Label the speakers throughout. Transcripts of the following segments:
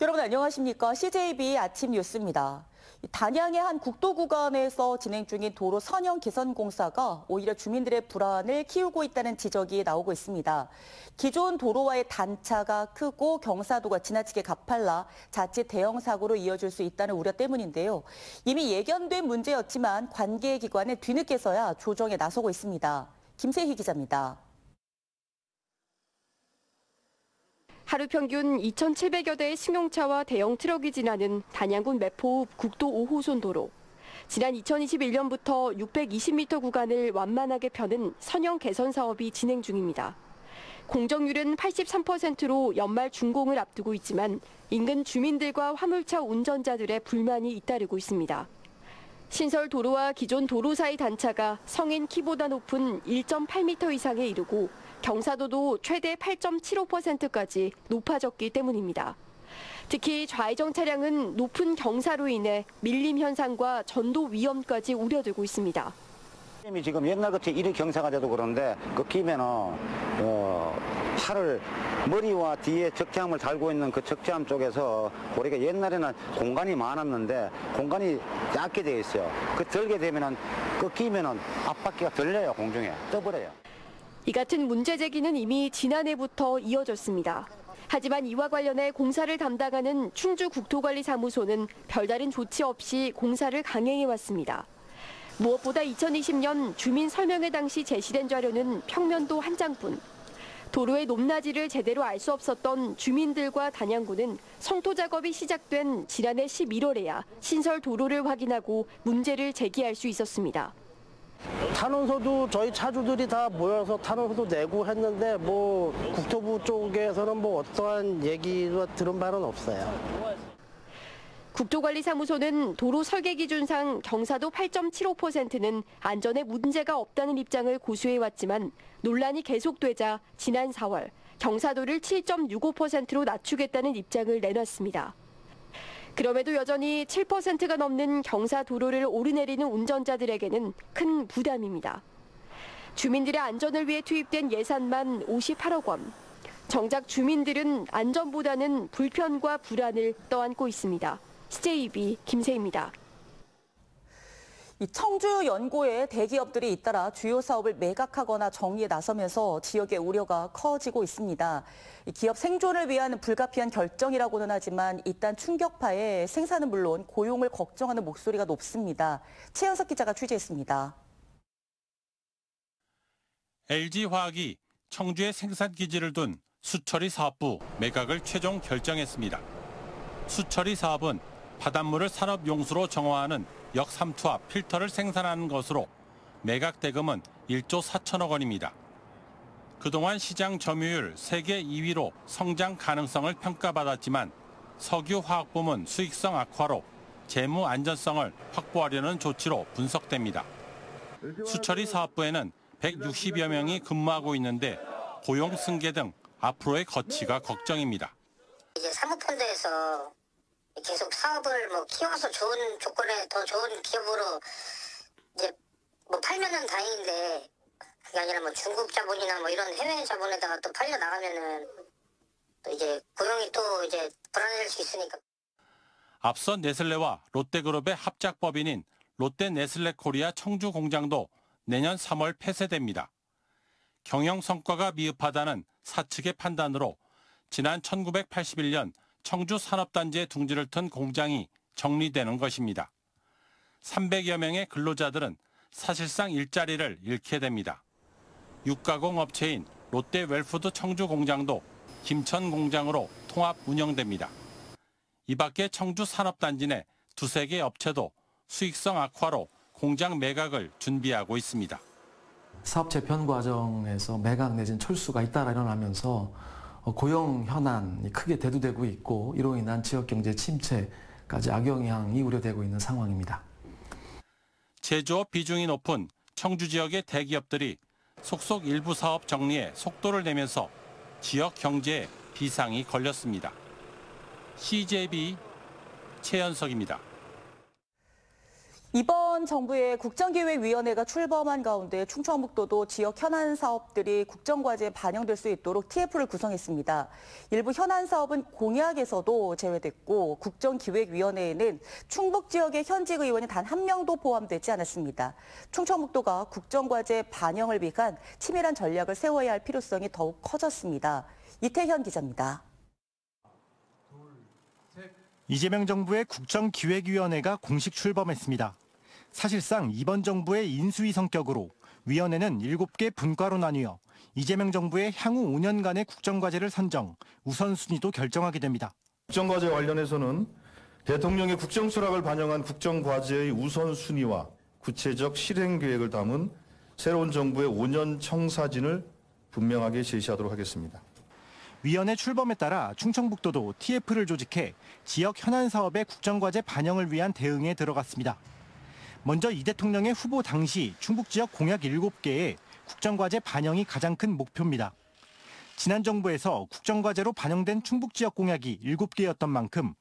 Speaker 1: 여러분 안녕하십니까? CJB 아침 뉴스입니다. 단양의 한 국도 구간에서 진행 중인 도로 선형 개선 공사가 오히려 주민들의 불안을 키우고 있다는 지적이 나오고 있습니다. 기존 도로와의 단차가 크고 경사도가 지나치게 가팔라 자칫 대형 사고로 이어질 수 있다는 우려 때문인데요. 이미 예견된 문제였지만 관계기관은 뒤늦게서야 조정에 나서고 있습니다. 김세희 기자입니다.
Speaker 2: 하루 평균 2,700여 대의 승용차와 대형 트럭이 지나는 단양군 매포읍 국도 5호선 도로. 지난 2021년부터 620m 구간을 완만하게 펴는 선형 개선 사업이 진행 중입니다. 공정률은 83%로 연말 준공을 앞두고 있지만 인근 주민들과 화물차 운전자들의 불만이 잇따르고 있습니다. 신설 도로와 기존 도로 사이 단차가 성인 키보다 높은 1.8m 이상에 이르고 경사도도 최대 8.75%까지 높아졌기 때문입니다. 특히 좌회전 차량은 높은 경사로 인해 밀림 현상과 전도 위험까지 우려되고 있습니다.
Speaker 3: 지금 옛날같이 이리 경사가 돼도 그런데 그 끼면은 팔을 머리와 뒤에 적재함을 달고 있는 그 적재함 쪽에서 우리가 옛날에는 공간이 많았는데 공간이 얇게 되어 있어요. 그 들게 되면은 그 끼면은 앞바퀴가 들려요. 공중에 떠버려요.
Speaker 2: 이 같은 문제 제기는 이미 지난해부터 이어졌습니다. 하지만 이와 관련해 공사를 담당하는 충주국토관리사무소는 별다른 조치 없이 공사를 강행해왔습니다. 무엇보다 2020년 주민 설명회 당시 제시된 자료는 평면도 한 장뿐. 도로의 높낮이를 제대로 알 수 없었던 주민들과 단양군은 성토 작업이 시작된 지난해 11월에야 신설 도로를 확인하고 문제를 제기할 수 있었습니다.
Speaker 4: 탄원서도 저희 차주들이 다 모여서 탄원서도 내고 했는데 뭐 국토부 쪽에서는 뭐 어떠한 얘기도 들은 바는 없어요.
Speaker 2: 국토관리사무소는 도로 설계 기준상 경사도 8.75%는 안전에 문제가 없다는 입장을 고수해왔지만 논란이 계속되자 지난 4월 경사도를 7.65%로 낮추겠다는 입장을 내놨습니다. 그럼에도 여전히 7%가 넘는 경사 도로를 오르내리는 운전자들에게는 큰 부담입니다. 주민들의 안전을 위해 투입된 예산만 58억 원. 정작 주민들은 안전보다는 불편과 불안을 떠안고 있습니다. CJB 김세희입니다.
Speaker 1: 청주 연고에 대기업들이 잇따라 주요 사업을 매각하거나 정리에 나서면서 지역의 우려가 커지고 있습니다. 기업 생존을 위한 불가피한 결정이라고는 하지만 일단 충격파에 생산은 물론 고용을 걱정하는 목소리가 높습니다. 최현석 기자가 취재했습니다.
Speaker 5: LG화학이 청주에 생산기지를 둔 수처리 사업부 매각을 최종 결정했습니다. 수처리 사업은 바닷물을 산업용수로 정화하는 역삼투압 필터를 생산하는 것으로 매각 대금은 1조 4천억 원입니다. 그동안 시장 점유율 세계 2위로 성장 가능성을 평가받았지만 석유화학부문 수익성 악화로 재무 안전성을 확보하려는 조치로 분석됩니다. 수처리 사업부에는 160여 명이 근무하고 있는데 고용 승계 등 앞으로의 거치가 걱정입니다.
Speaker 6: 이제 사모펀드에서 계속 사업을 키워서 좋은 조건에 더 좋은 기업으로 이제 팔면은 다행인데 그게 아니라 중국 자본이나 이런 해외 자본에다가 또 팔려 나가면은 또 이제 고용이 또 이제 불안해질 수 있으니까.
Speaker 5: 앞서 네슬레와 롯데그룹의 합작법인인 롯데네슬레코리아 청주 공장도 내년 3월 폐쇄됩니다. 경영 성과가 미흡하다는 사측의 판단으로 지난 1981년 청주 산업단지에 둥지를 튼 공장이 정리되는 것입니다. 300여 명의 근로자들은 사실상 일자리를 잃게 됩니다. 육가공 업체인 롯데웰푸드 청주 공장도 김천 공장으로 통합 운영됩니다. 이 밖에 청주 산업단지 내 두세 개 업체도 수익성 악화로 공장 매각을 준비하고 있습니다.
Speaker 7: 사업 재편 과정에서 매각 내진 철수가 잇따라 일어나면서 고용 현안이 크게 대두되고 있고 이로 인한 지역경제 침체까지 악영향이 우려되고 있는 상황입니다.
Speaker 5: 제조업 비중이 높은 청주 지역의 대기업들이 속속 일부 사업 정리에 속도를 내면서 지역 경제에 비상이 걸렸습니다. CJB 최현석입니다.
Speaker 1: 이번 정부의 국정기획위원회가 출범한 가운데 충청북도도 지역 현안 사업들이 국정과제에 반영될 수 있도록 TF를 구성했습니다. 일부 현안 사업은 공약에서도 제외됐고 국정기획위원회에는 충북 지역의 현직 의원이 단 한 명도 포함되지 않았습니다. 충청북도가 국정과제 반영을 위한 치밀한 전략을 세워야 할 필요성이 더욱 커졌습니다. 이태현 기자입니다.
Speaker 8: 이재명 정부의 국정기획위원회가 공식 출범했습니다. 사실상 이번 정부의 인수위 성격으로 위원회는 7개 분과로 나뉘어 이재명 정부의 향후 5년간의 국정과제를 선정, 우선순위도 결정하게 됩니다.
Speaker 9: 국정과제 관련해서는 대통령의 국정수락을 반영한 국정과제의 우선순위와 구체적 실행계획을 담은 새로운 정부의 5년 청사진을 분명하게 제시하도록 하겠습니다.
Speaker 8: 위원회 출범에 따라 충청북도도 TF를 조직해 지역 현안 사업의 국정과제 반영을 위한 대응에 들어갔습니다. 먼저 이 대통령의 후보 당시 충북 지역 공약 7개에 국정과제 반영이 가장 큰 목표입니다. 지난 정부에서 국정과제로 반영된 충북 지역 공약이 7개였던 만큼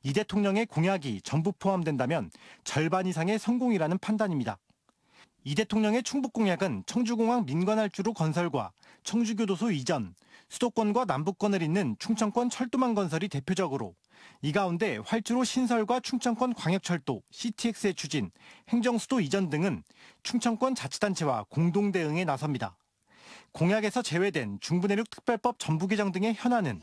Speaker 8: 이 대통령의 공약이 전부 포함된다면 절반 이상의 성공이라는 판단입니다. 이 대통령의 충북 공약은 청주공항 민관할주로 건설과 청주교도소 이전, 수도권과 남북권을 잇는 충청권 철도망 건설이 대표적으로 이 가운데 활주로 신설과 충청권 광역철도, CTX의 추진, 행정수도 이전 등은 충청권 자치단체와 공동 대응에 나섭니다. 공약에서 제외된 중부내륙 특별법 전부 개정 등의 현안은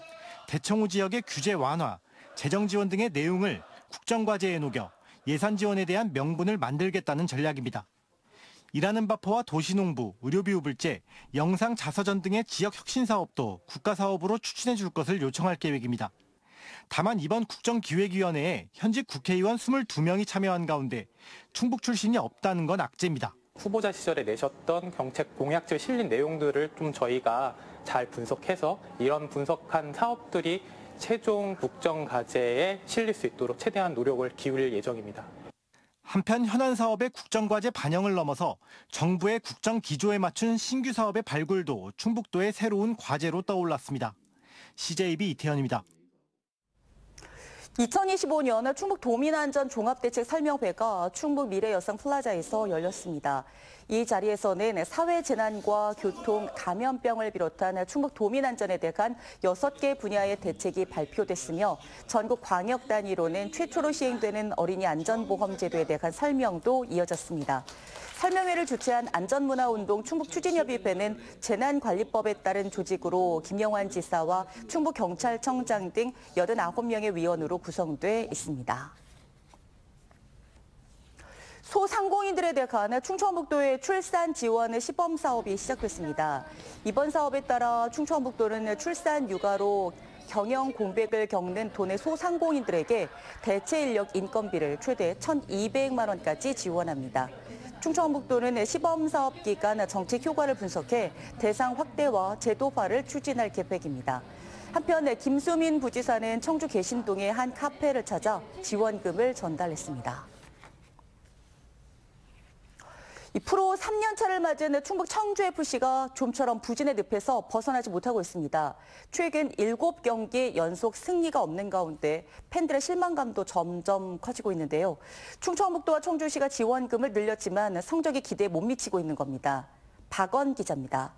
Speaker 8: 대청호 지역의 규제 완화, 재정 지원 등의 내용을 국정과제에 녹여 예산 지원에 대한 명분을 만들겠다는 전략입니다. 일하는 바포와 도시농부, 의료비우불제, 영상 자서전 등의 지역 혁신 사업도 국가사업으로 추진해 줄 것을 요청할 계획입니다. 다만 이번 국정기획위원회에 현직 국회의원 22명이 참여한 가운데 충북 출신이 없다는 건 악재입니다.
Speaker 10: 후보자 시절에 내셨던 정책 공약지에 실린 내용들을 좀 저희가 잘 분석해서 이런 분석한 사업들이 최종 국정과제에 실릴 수 있도록 최대한 노력을 기울일 예정입니다.
Speaker 8: 한편 현안 사업의 국정과제 반영을 넘어서 정부의 국정 기조에 맞춘 신규 사업의 발굴도 충북도의 새로운 과제로 떠올랐습니다. CJB 이태현입니다.
Speaker 1: 2025년 충북 도민안전 종합대책 설명회가 충북 미래여성 플라자에서 열렸습니다. 이 자리에서는 사회재난과 교통, 감염병을 비롯한 충북 도민안전에 대한 6개 분야의 대책이 발표됐으며 전국 광역 단위로는 최초로 시행되는 어린이 안전보험제도에 대한 설명도 이어졌습니다. 설명회를 주최한 안전문화운동 충북추진협의회는 재난관리법에 따른 조직으로 김영환 지사와 충북경찰청장 등 89명의 위원으로 구성돼 있습니다. 소상공인들에 대한 충청북도의 출산 지원 시범 사업이 시작됐습니다. 이번 사업에 따라 충청북도는 출산 육아로 경영 공백을 겪는 도내 소상공인들에게 대체 인력 인건비를 최대 1,200만 원까지 지원합니다. 충청북도는 시범 사업 기간 정책 효과를 분석해 대상 확대와 제도화를 추진할 계획입니다. 한편 김수민 부지사는 청주 계신동의 한 카페를 찾아 지원금을 전달했습니다. 프로 3년차를 맞은 충북 청주FC가 좀처럼 부진의 늪에서 벗어나지 못하고 있습니다. 최근 7경기 연속 승리가 없는 가운데 팬들의 실망감도 점점 커지고 있는데요. 충청북도와 청주시가 지원금을 늘렸지만 성적이 기대에 못 미치고 있는 겁니다. 박원 기자입니다.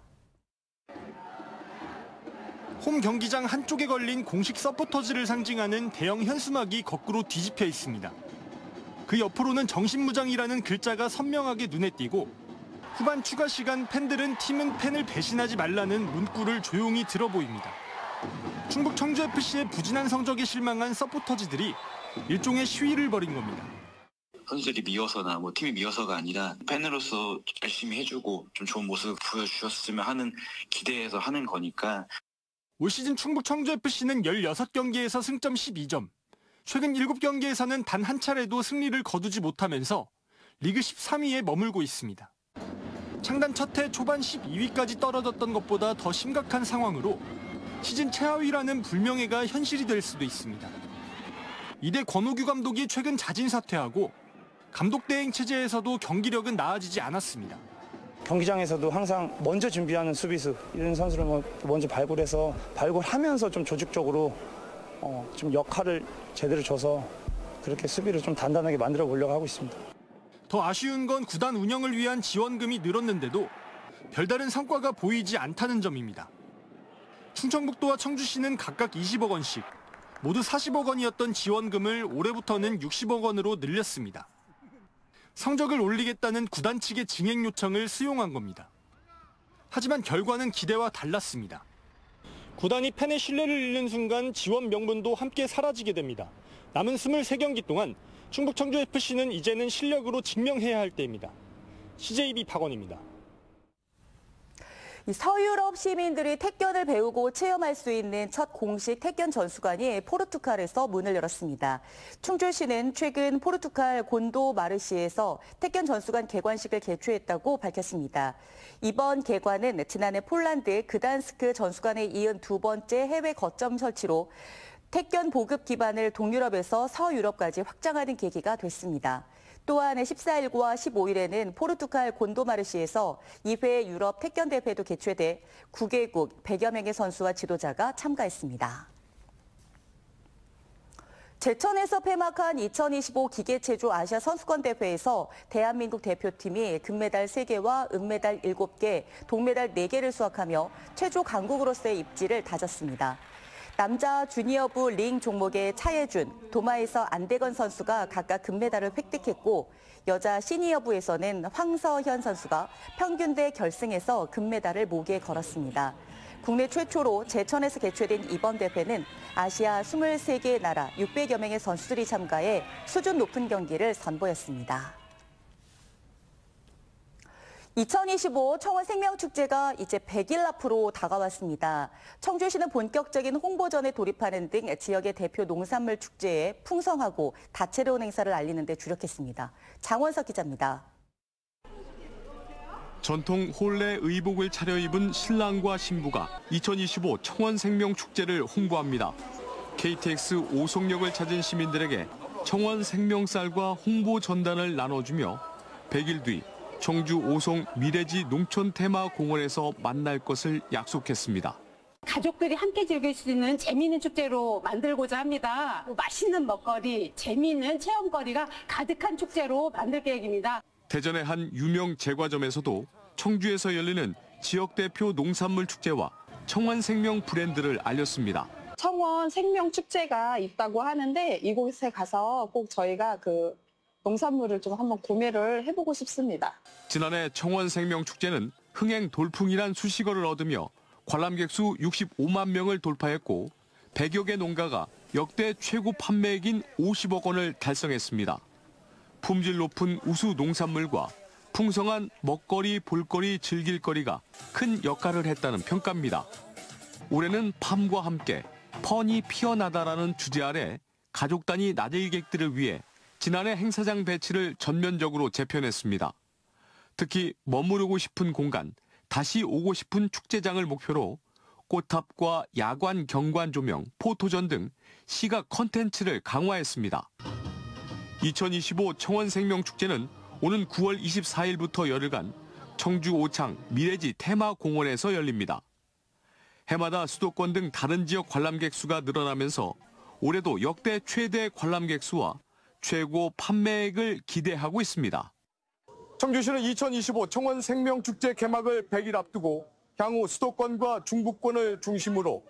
Speaker 11: 홈 경기장 한쪽에 걸린 공식 서포터즈를 상징하는 대형 현수막이 거꾸로 뒤집혀 있습니다. 그 옆으로는 정신무장이라는 글자가 선명하게 눈에 띄고 후반 추가 시간 팬들은 팀은 팬을 배신하지 말라는 문구를 조용히 들어 보입니다. 충북 청주FC의 부진한 성적에 실망한 서포터즈들이 일종의 시위를 벌인 겁니다.
Speaker 12: 선수들이 미워서나 팀이 미워서가 아니라 팬으로서 열심히 해주고 좀 좋은 모습 보여주셨으면 하는 기대에서 하는 거니까.
Speaker 11: 올 시즌 충북 청주FC는 16경기에서 승점 12점. 최근 7경기에서는 단 한 차례도 승리를 거두지 못하면서 리그 13위에 머물고 있습니다. 창단 첫 해 초반 12위까지 떨어졌던 것보다 더 심각한 상황으로 시즌 최하위라는 불명예가 현실이 될 수도 있습니다. 이대 권오규 감독이 최근 자진 사퇴하고 감독 대행 체제에서도 경기력은 나아지지 않았습니다.
Speaker 13: 경기장에서도 항상 먼저 준비하는 수비수 이런 선수를 먼저 발굴하면서 좀 조직적으로 좀 역할을 제대로 줘서 그렇게 수비를 좀 단단하게 만들어 보려고 하고 있습니다.
Speaker 11: 더 아쉬운 건 구단 운영을 위한 지원금이 늘었는데도 별다른 성과가 보이지 않다는 점입니다. 충청북도와 청주시는 각각 20억 원씩, 모두 40억 원이었던 지원금을 올해부터는 60억 원으로 늘렸습니다. 성적을 올리겠다는 구단 측의 증액 요청을 수용한 겁니다. 하지만 결과는 기대와 달랐습니다. 구단이 팬의 신뢰를 잃는 순간 지원 명분도 함께 사라지게 됩니다. 남은 23경기 동안 충북 청주FC는 이제는 실력으로 증명해야 할 때입니다. CJB 박원입니다.
Speaker 1: 서유럽 시민들이 태권을 배우고 체험할 수 있는 첫 공식 태권 전수관이 포르투갈에서 문을 열었습니다. 충주시는 최근 포르투갈 곤도 마르시에서 태권 전수관 개관식을 개최했다고 밝혔습니다. 이번 개관은 지난해 폴란드 그단스크 전수관에 이은 두 번째 해외 거점 설치로 태권 보급 기반을 동유럽에서 서유럽까지 확장하는 계기가 됐습니다. 또한 14일과 15일에는 포르투갈 곤도마르시에서 2회 유럽 태권 대회도 개최돼 9개국 100여 명의 선수와 지도자가 참가했습니다. 제천에서 폐막한 2025 기계체조 아시아 선수권 대회에서 대한민국 대표팀이 금메달 3개와 은메달 7개, 동메달 4개를 수확하며 최초 강국으로서의 입지를 다졌습니다. 남자 주니어부 링 종목의 차예준, 도마에서 안대건 선수가 각각 금메달을 획득했고 여자 시니어부에서는 황서현 선수가 평균대 결승에서 금메달을 목에 걸었습니다. 국내 최초로 제천에서 개최된 이번 대회는 아시아 23개 나라 600여 명의 선수들이 참가해 수준 높은 경기를 선보였습니다. 2025 청원 생명축제가 이제 100일 앞으로 다가왔습니다. 청주시는 본격적인 홍보전에 돌입하는 등 지역의 대표 농산물 축제에 풍성하고 다채로운 행사를 알리는 데 주력했습니다. 장원석 기자입니다.
Speaker 14: 전통 홀레 의복을 차려입은 신랑과 신부가 2025 청원 생명축제를 홍보합니다. KTX 오송역을 찾은 시민들에게 청원 생명쌀과 홍보 전단을 나눠주며 100일 뒤 청주 오송 미래지 농촌 테마 공원에서 만날 것을 약속했습니다.
Speaker 15: 가족들이 함께 즐길 수 있는 재미있는 축제로 만들고자 합니다. 맛있는 먹거리, 재미있는 체험거리가 가득한 축제로 만들 계획입니다.
Speaker 14: 대전의 한 유명 제과점에서도 청주에서 열리는 지역 대표 농산물 축제와 청원 생명 브랜드를 알렸습니다.
Speaker 16: 청원 생명 축제가 있다고 하는데 이곳에 가서 꼭 저희가 농산물을 좀 한번 구매를 해보고 싶습니다.
Speaker 14: 지난해 청원 생명 축제는 흥행 돌풍이란 수식어를 얻으며 관람객 수 65만 명을 돌파했고 100여 개 농가가 역대 최고 판매액인 50억 원을 달성했습니다. 품질 높은 우수 농산물과 풍성한 먹거리, 볼거리, 즐길거리가 큰 역할을 했다는 평가입니다. 올해는 팜과 함께 펀이 피어나다라는 주제 아래 가족 단위 나들이객들을 위해 지난해 행사장 배치를 전면적으로 재편했습니다. 특히 머무르고 싶은 공간, 다시 오고 싶은 축제장을 목표로 꽃탑과 야관 경관 조명, 포토전 등 시각 컨텐츠를 강화했습니다. 2025 청원생명축제는 오는 9월 24일부터 열흘간 청주 오창 미래지 테마공원에서 열립니다. 해마다 수도권 등 다른 지역 관람객 수가 늘어나면서 올해도 역대 최대 관람객 수와 최고 판매액을 기대하고 있습니다.
Speaker 17: 청주시는 2025 청원생명축제 개막을 100일 앞두고 향후 수도권과 중부권을 중심으로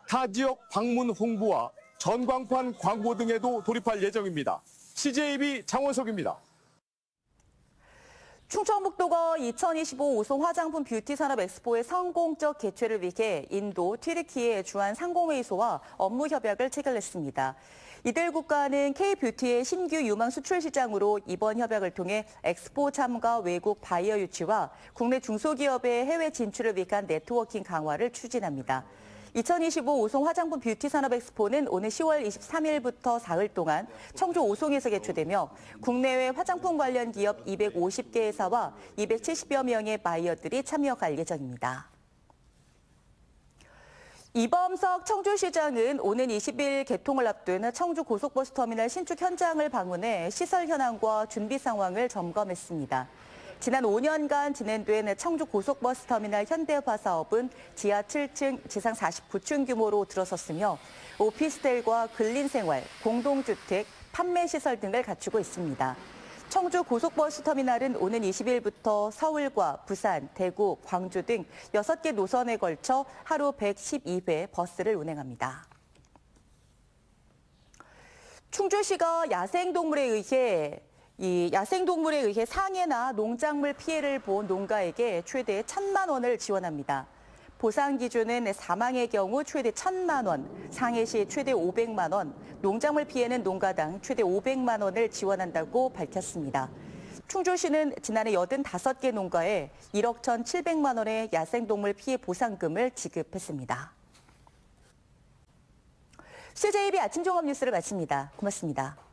Speaker 17: 타 지역 방문 홍보와 전광판 광고 등에도 돌입할 예정입니다. CJB 장원석입니다.
Speaker 1: 충청북도가 2025 오송 화장품 뷰티 산업 엑스포의 성공적 개최를 위해 인도 튀르키예 주한 상공회의소와 업무 협약을 체결했습니다. 이들 국가는 K-뷰티의 신규 유망 수출 시장으로 이번 협약을 통해 엑스포 참가 외국 바이어 유치와 국내 중소기업의 해외 진출을 위한 네트워킹 강화를 추진합니다. 2025 오송 화장품 뷰티 산업 엑스포는 오는 10월 23일부터 4일 동안 청주 오송에서 개최되며 국내외 화장품 관련 기업 250개 회사와 270여 명의 바이어들이 참여할 예정입니다. 이범석 청주시장은 오는 20일 개통을 앞둔 청주 고속버스터미널 신축 현장을 방문해 시설 현황과 준비 상황을 점검했습니다. 지난 5년간 진행된 청주 고속버스터미널 현대화 사업은 지하 7층, 지상 49층 규모로 들어섰으며 오피스텔과 근린생활, 공동주택, 판매시설 등을 갖추고 있습니다. 청주 고속버스 터미널은 오는 20일부터 서울과 부산, 대구, 광주 등 6개 노선에 걸쳐 하루 112회 버스를 운행합니다. 충주시가 야생동물에 의해 상해나 농작물 피해를 본 농가에게 최대 1,000만 원을 지원합니다. 보상 기준은 사망의 경우 최대 1,000만 원, 상해 시 최대 500만 원, 농작물 피해는 농가당 최대 500만 원을 지원한다고 밝혔습니다. 충주시는 지난해 85개 농가에 1억 1,700만 원의 야생동물 피해 보상금을 지급했습니다. CJB 아침 종합 뉴스를 마칩니다. 고맙습니다.